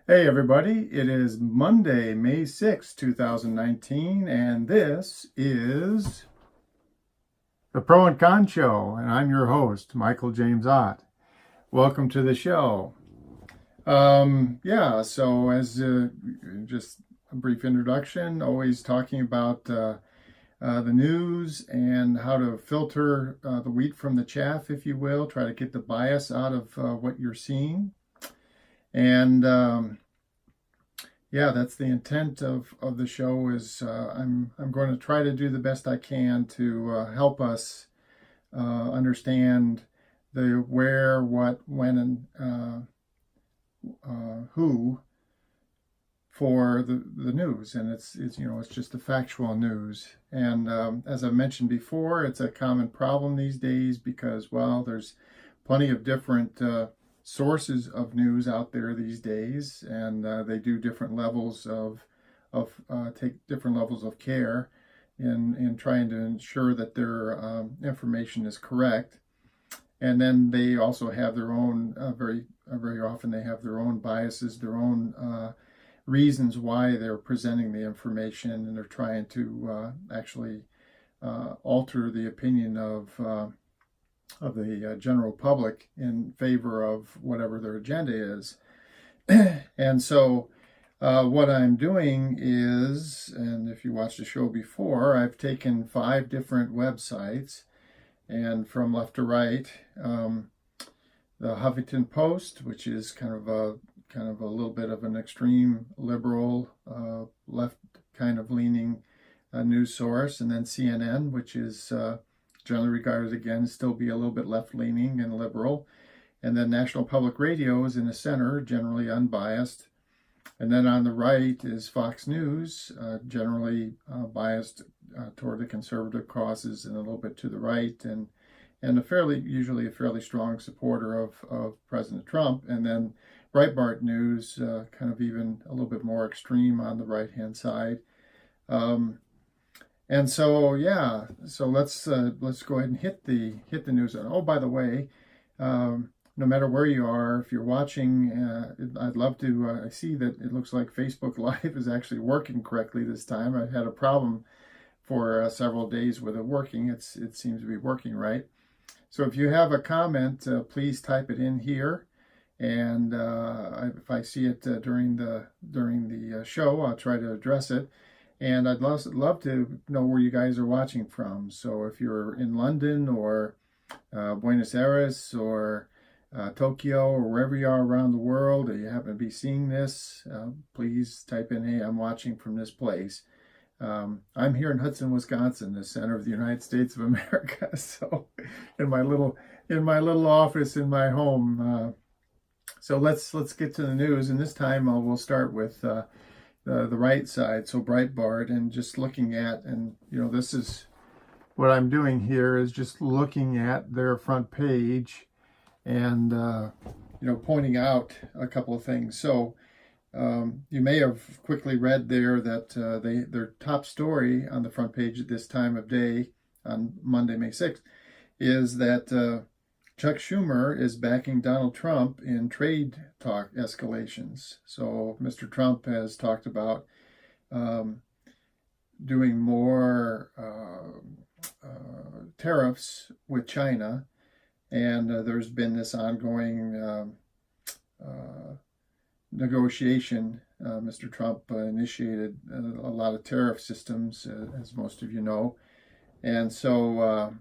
Hey everybody, it is Monday, May 6, 2019, and this is the Pro and Con Show, and I'm your host, Michael James Ott. Welcome to the show. So as just a brief introduction, always talking about the news and how to filter the wheat from the chaff, if you will, try to get the bias out of what you're seeing. And that's the intent of the show. Is I'm going to try to do the best I can to help us understand the where, what, when, and who for the news, and it's just the factual news. And as I mentioned before, it's a common problem these days because there's plenty of different sources of news out there these days, and they do different levels take different levels of care in trying to ensure that their information is correct. And then they also have their own very often they have their own biases, their own reasons why they're presenting the information, and they're trying to actually alter the opinion of the general public in favor of whatever their agenda is. And so what I'm doing is, and if you watched the show before, I've taken 5 different websites, and from left to right, the Huffington Post, which is kind of a little bit of an extreme liberal, left kind of leaning news source, and then CNN, which is generally regarded again still be a little bit left-leaning and liberal, and then National Public Radio is in the center, generally unbiased, and then on the right is Fox News, generally biased toward the conservative causes, and a little bit to the right, and usually a fairly strong supporter of President Trump, and then Breitbart News, kind of even a little bit more extreme on the right-hand side. And so let's go ahead and hit the news. Oh, by the way, no matter where you are, if you're watching, I'd love to. I see that it looks like Facebook Live is actually working correctly this time. I had a problem for several days with it working. It seems to be working right. So if you have a comment, please type it in here, and if I see it during the show, I'll try to address it. And I'd love to know where you guys are watching from. So if you're in London or Buenos Aires or Tokyo or wherever you are around the world, and you happen to be seeing this, please type in, "Hey, I'm watching from this place." I'm here in Hudson, Wisconsin, the center of the United States of America. So in my little office in my home. So let's get to the news, and this time we'll start with the right side, so Breitbart, and just looking at, and this is what I'm doing here, is just looking at their front page and pointing out a couple of things. So you may have quickly read there that their top story on the front page at this time of day on Monday, May 6th, is that Chuck Schumer is backing Donald Trump in trade talk escalations. So Mr. Trump has talked about doing more tariffs with China, and there's been this ongoing negotiation. Mr. Trump initiated a lot of tariff systems, as most of you know, and so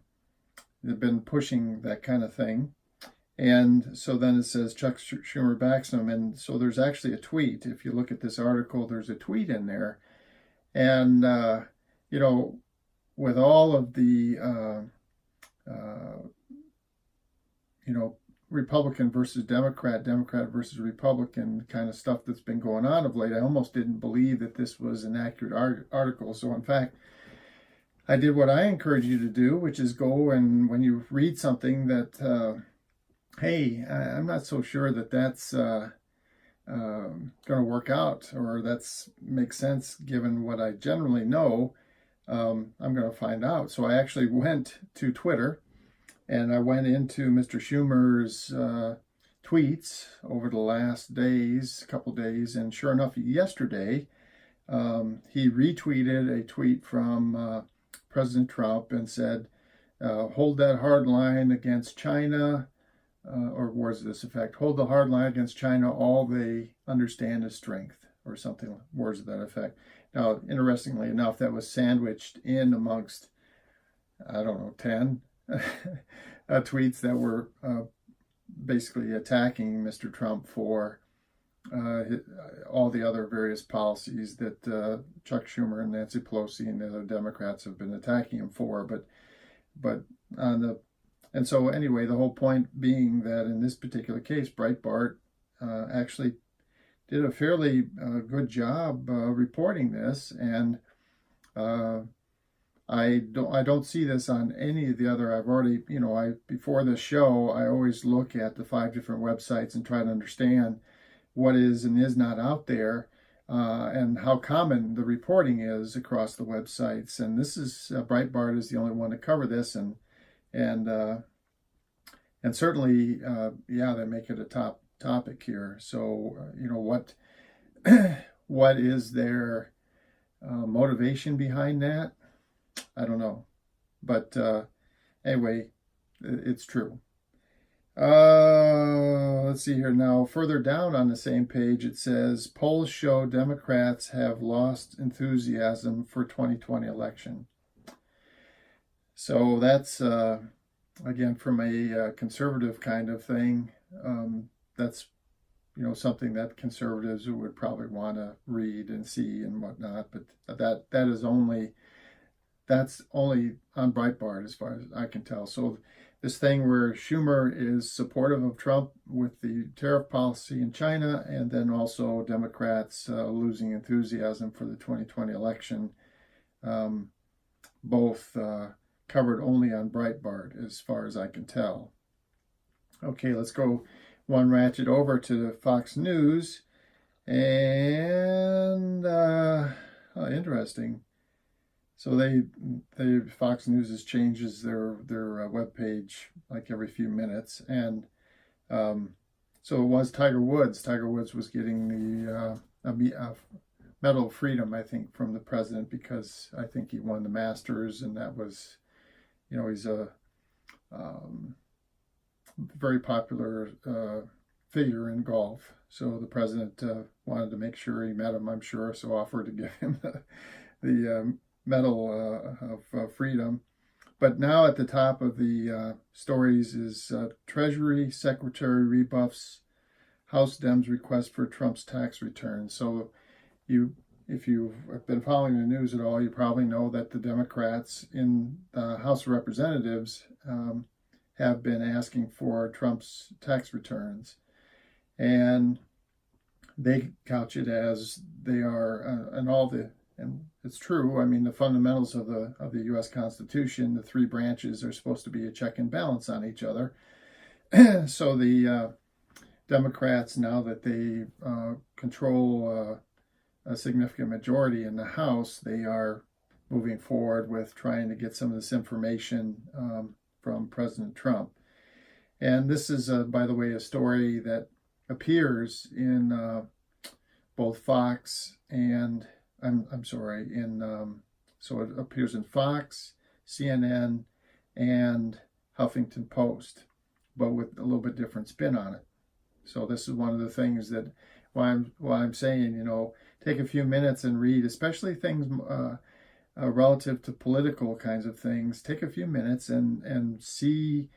they've been pushing that kind of thing. And so then it says Chuck Schumer backs him. And so there's actually a tweet. If you look at this article, there's a tweet in there. And, with all of the, Republican versus Democrat versus Republican kind of stuff that's been going on of late, I almost didn't believe that this was an accurate article. So in fact, I did what I encourage you to do, which is go, and when you read something that, hey, I'm not so sure that that's going to work out, or that's makes sense given what I generally know, I'm going to find out. So I actually went to Twitter, and I went into Mr. Schumer's tweets over the last couple days, and sure enough, yesterday he retweeted a tweet from President Trump and said, hold that hard line against China, or words to this effect, hold the hard line against China, all they understand is strength, or something, words to that effect. Now, interestingly enough, that was sandwiched in amongst, I don't know, 10 tweets that were basically attacking Mr. Trump for all the other various policies that Chuck Schumer and Nancy Pelosi and the other Democrats have been attacking him for. But on the, and so anyway, the whole point being that in this particular case, Breitbart actually did a fairly good job reporting this, and I don't see this on any of the other. I've already, before the show, I always look at the 5 different websites and try to understand what is and is not out there, and how common the reporting is across the websites. And this is Breitbart is the only one to cover this, and certainly, they make it a top topic here. So what is their motivation behind that? I don't know, but anyway, it's true. Let's see here now. Further down on the same page, it says polls show Democrats have lost enthusiasm for 2020 election. So that's again from a conservative kind of thing. That's something that conservatives would probably want to read and see and whatnot. But that's only on Breitbart as far as I can tell. So this thing where Schumer is supportive of Trump with the tariff policy in China, and then also Democrats losing enthusiasm for the 2020 election, both covered only on Breitbart as far as I can tell. Okay, let's go one ratchet over to Fox News, and interesting. So Fox News changes their web page like every few minutes, and so it was Tiger Woods. Tiger Woods was getting the Medal of Freedom, I think, from the president, because I think he won the Masters, and that was, he's a very popular figure in golf. So the president wanted to make sure he met him, I'm sure, so offered to give him the Medal of Freedom. But now at the top of the stories is Treasury Secretary rebuffs House Dems' request for Trump's tax return. So if you've been following the news at all, you probably know that the Democrats in the House of Representatives have been asking for Trump's tax returns. And they couch it as they are, and it's true. I mean, the fundamentals of the U.S. Constitution, the 3 branches are supposed to be a check and balance on each other. So the Democrats, now that they control a significant majority in the House, they are moving forward with trying to get some of this information from President Trump. And this is, by the way, a story that appears in both Fox and so it appears in Fox, CNN, and Huffington Post, but with a little bit different spin on it. So this is one of the things that why I'm saying, take a few minutes and read, especially things relative to political kinds of things. Take a few minutes and see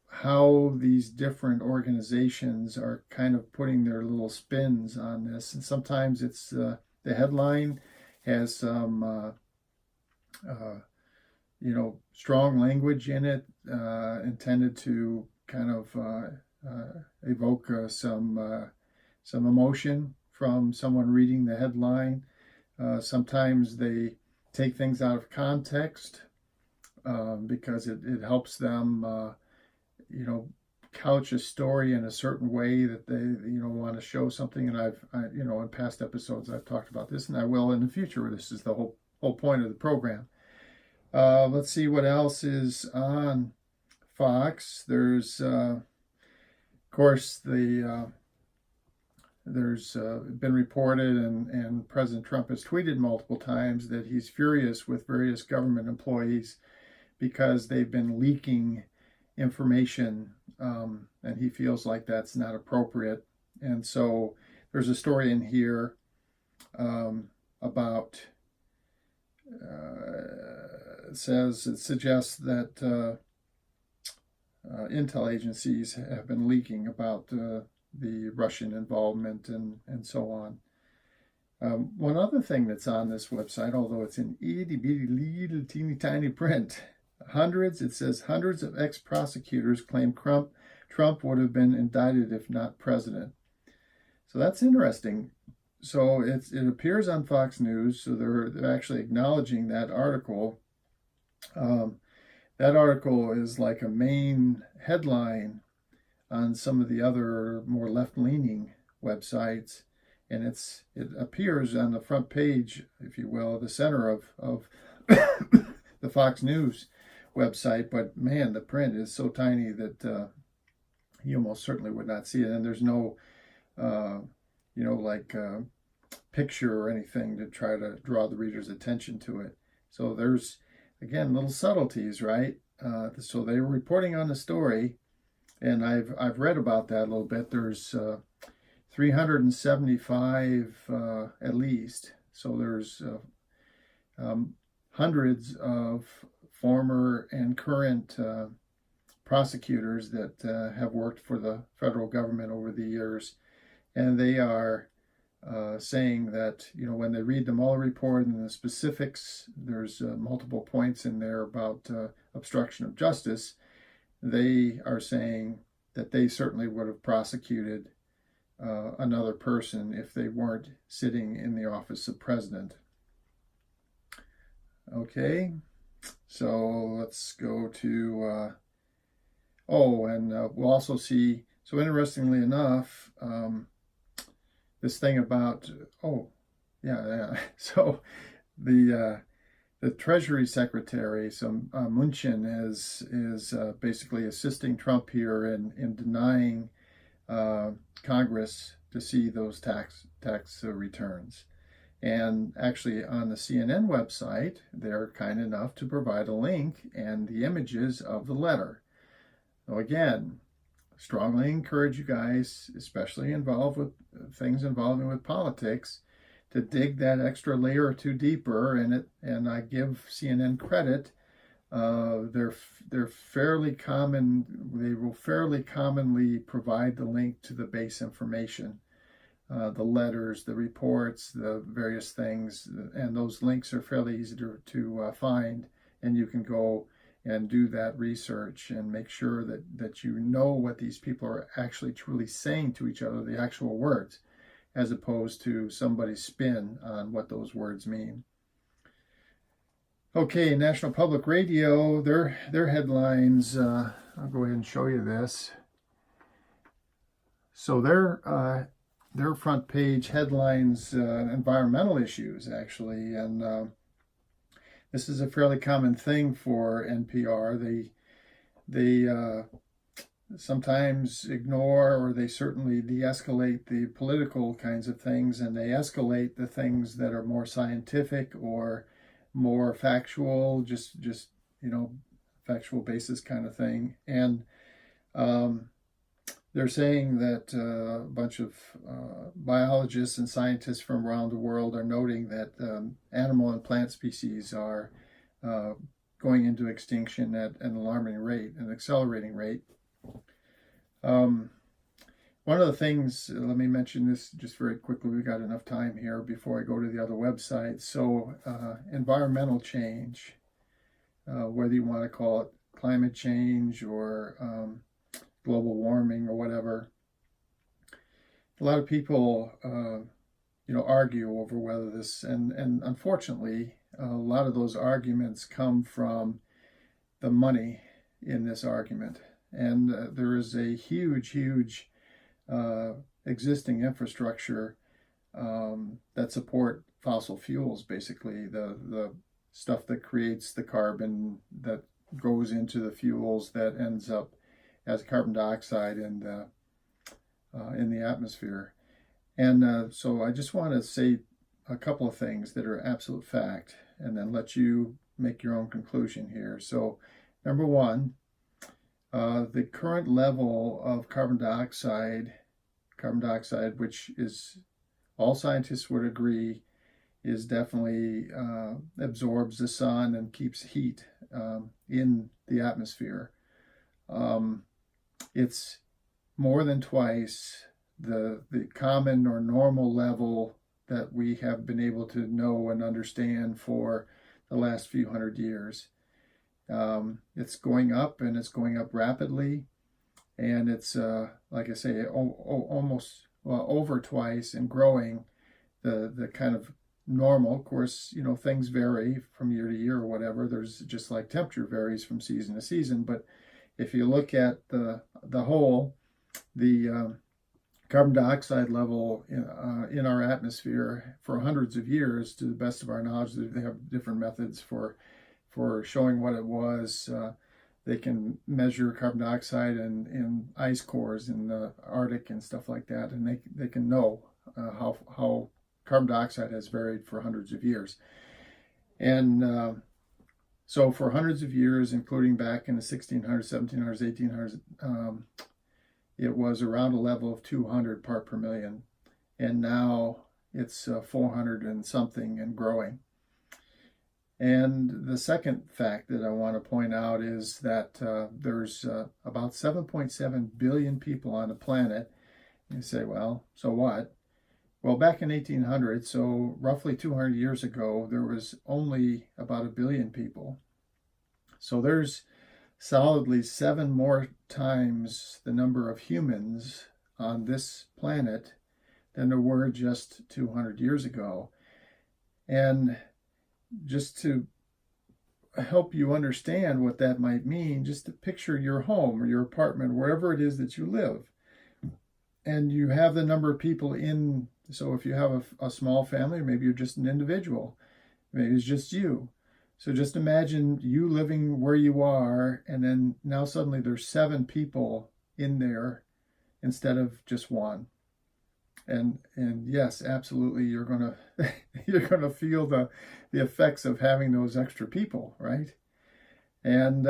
how these different organizations are kind of putting their little spins on this. And sometimes it's the headline has some, strong language in it, intended to kind of evoke some emotion from someone reading the headline. Sometimes they take things out of context because it helps them, couch a story in a certain way that they want to show something. And I've in past episodes I've talked about this, and I will in the future. This is the whole point of the program. Let's see what else is on Fox. There's of course, there's been reported, and President Trump has tweeted multiple times that he's furious with various government employees because they've been leaking information, and he feels like that's not appropriate. And so there's a story in here about, it suggests that intel agencies have been leaking about the Russian involvement and so on. One other thing that's on this website, although it's in itty bitty little teeny tiny print, it says hundreds of ex-prosecutors claim Trump would have been indicted if not president. So that's interesting. So it appears on Fox News, so they're actually acknowledging that article. That article is like a main headline on some of the other more left-leaning websites, and it appears on the front page, if you will, the center of the Fox News website. But man, the print is so tiny that you almost certainly would not see it, and there's no picture or anything to try to draw the reader's attention to it. So there's, again, little subtleties, right? So they were reporting on the story, and I've read about that a little bit. There's 375 at least. So there's hundreds of former and current prosecutors that have worked for the federal government over the years, and they are saying that, when they read the Mueller report and the specifics, there's multiple points in there about obstruction of justice. They are saying that they certainly would have prosecuted another person if they weren't sitting in the office of president. Okay, so let's go to, we'll also see, so interestingly enough, this thing about, so the Treasury Secretary, Mnuchin, is basically assisting Trump here in denying Congress to see those tax returns. And actually on the CNN website, they're kind enough to provide a link and the images of the letter. So again, strongly encourage you guys, especially involved with things involving with politics, to dig that extra layer or two deeper in it. And I give CNN credit. They're fairly common. They will fairly commonly provide the link to the base information, the letters, the reports, the various things, and those links are fairly easy to find. And you can go and do that research and make sure that you know what these people are actually truly saying to each other, the actual words, as opposed to somebody's spin on what those words mean. Okay, National Public Radio, their headlines, I'll go ahead and show you this. So their front page headlines, environmental issues, actually, and this is a fairly common thing for NPR. They sometimes ignore, or they certainly de-escalate the political kinds of things, and they escalate the things that are more scientific or more factual, just factual basis kind of thing. And they're saying that a bunch of biologists and scientists from around the world are noting that animal and plant species are going into extinction at an alarming rate, an accelerating rate. One of the things, let me mention this just very quickly, we've got enough time here before I go to the other website. So environmental change, whether you want to call it climate change or global warming or whatever, a lot of people argue over whether this, and unfortunately a lot of those arguments come from the money in this argument. And there is a huge existing infrastructure that support fossil fuels, basically the stuff that creates the carbon that goes into the fuels that ends up as carbon dioxide in the in the atmosphere. And so I just want to say a couple of things that are absolute fact, and then let you make your own conclusion here. So, number one, the current level of carbon dioxide, which is, all scientists would agree, is definitely absorbs the sun and keeps heat in the atmosphere. It's more than twice the common or normal level that we have been able to know and understand for the last few hundred years. It's going up, and it's going up rapidly, and it's like I say, almost over twice, and growing the kind of normal. Of course, things vary from year to year or whatever. There's, just like temperature varies from season to season. But if you look at the whole, the carbon dioxide level in our atmosphere for hundreds of years, to the best of our knowledge, they have different methods for showing what it was. They can measure carbon dioxide in ice cores in the Arctic and stuff like that, and they can know how carbon dioxide has varied for hundreds of years. And so for hundreds of years, including back in the 1600s, 1700s, 1800s, it was around a level of 200 part per million. And now it's 400 and something and growing. And the second fact that I want to point out is that there's about 7.7 billion people on the planet. You say, well, so what? Well, back in 1800, so roughly 200 years ago, there was only about 1 billion people. So there's solidly 7 more times the number of humans on this planet than there were just 200 years ago. And just to help you understand what that might mean, just to picture your home or your apartment, wherever it is that you live, and you have the number of people in. So if you have a small family, or maybe you're just an individual, maybe it's just you. So just imagine you living where you are, and then now suddenly there's 7 people in there instead of just 1. And yes, absolutely, you're gonna feel the effects of having those extra people, right? And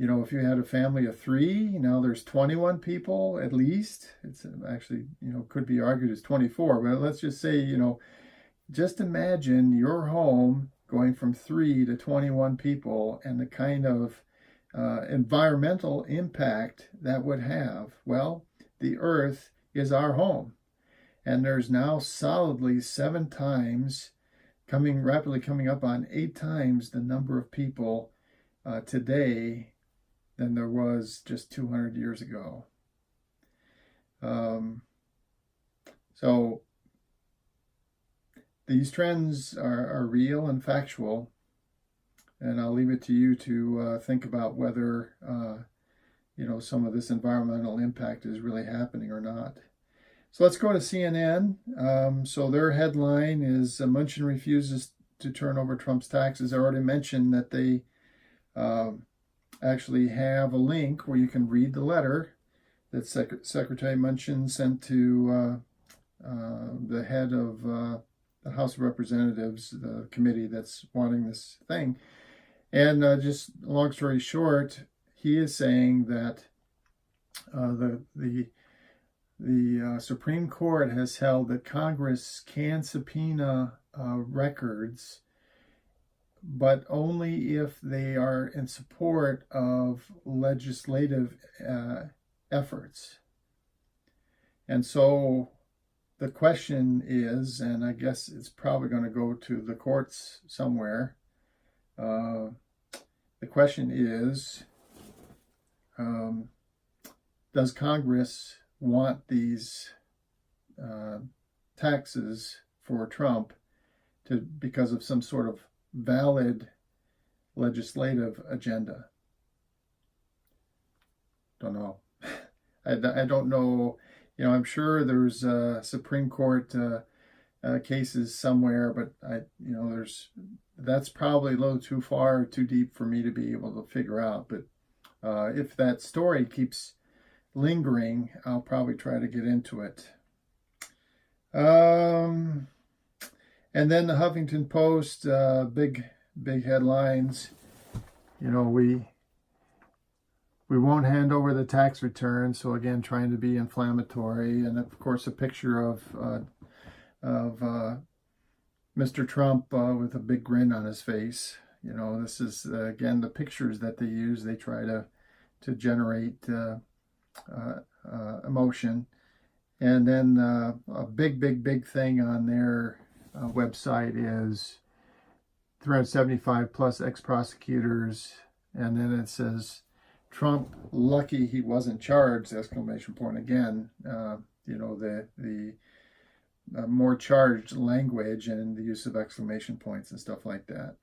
if you had a family of 3, now there's 21 people at least. It's actually, could be argued as 24, but let's just say, just imagine your home going from 3 to 21 people, and the kind of environmental impact that would have. Well, the earth is our home, and there's now solidly 7 times, rapidly coming up on 8 times the number of people today than there was just 200 years ago. So these trends are real and factual, and I'll leave it to you to think about whether some of this environmental impact is really happening or not. So let's go to CNN. So their headline is Mnuchin refuses to turn over Trump's taxes. I already mentioned that they actually have a link where you can read the letter that Secretary Mnuchin sent to the head of the House of Representatives, the committee that's wanting this thing. And just long story short, he is saying that the Supreme Court has held that Congress can subpoena records, but only if they are in support of legislative efforts. And so the question is, and I guess it's probably going to go to the courts somewhere, the question is, does Congress want these taxes for Trump because of some sort of valid legislative agenda? Don't know. I don't know. I'm sure there's Supreme Court cases somewhere, but that's probably a little too far, too deep for me to be able to figure out. But if that story keeps lingering, I'll probably try to get into it. And then the Huffington Post, big headlines. You know, we won't hand over the tax return. So again, trying to be inflammatory, and of course a picture of Mr. Trump with a big grin on his face. You know, this is again the pictures that they use. They try to generate emotion. And then a big thing on their website is 375 plus ex-prosecutors, and then it says Trump lucky he wasn't charged! Exclamation point again. You know, the more charged language and the use of exclamation points and stuff like that.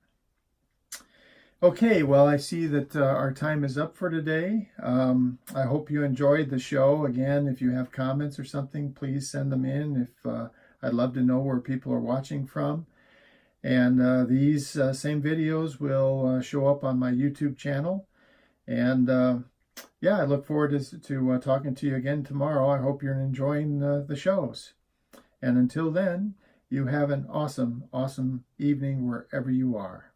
Okay, well, I see that our time is up for today. I hope you enjoyed the show. Again, if you have comments or something, please send them in. If I'd love to know where people are watching from. And these same videos will show up on my YouTube channel. And yeah, I look forward to talking to you again tomorrow. I hope you're enjoying the shows. And until then, you have an awesome evening wherever you are.